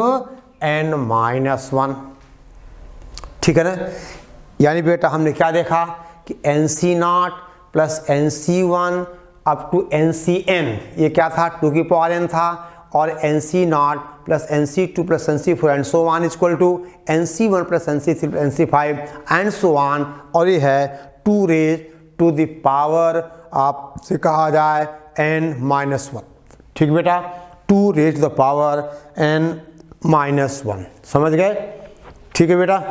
n-1। ठीक है ना। यानी बेटा हमने क्या देखा कि NC0 plus NC1 up to NCN, ये क्या था, 2 की पावर n था, और NC0 plus NC2 plus NC4 and so on equal to NC1 plus NC3 plus NC5 and so on, और ये है 2 रेज़ टू द पावर आपसे कहा जाए n-1। ठीक बेटा, 2 rays to the power n-1, समझ गए। ठीक है बेटा,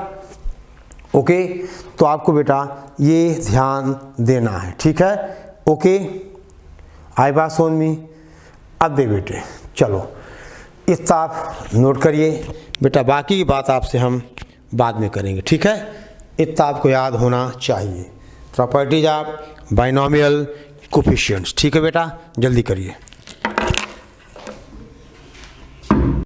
ओके। तो आपको बेटा ये ध्यान देना है, ठीक है, ओके, आई बात समझ में। अब दे बेटे चलो इतना आप नोट करिए बेटा, बाकी की बात आपसे हम बाद में करेंगे, ठीक है। इतना आपको याद होना चाहिए, प्रॉपर्टीज ऑफ बाइनोमियल कोफिशिएंट्स, ठीक है बेटा, जल्दी करिए।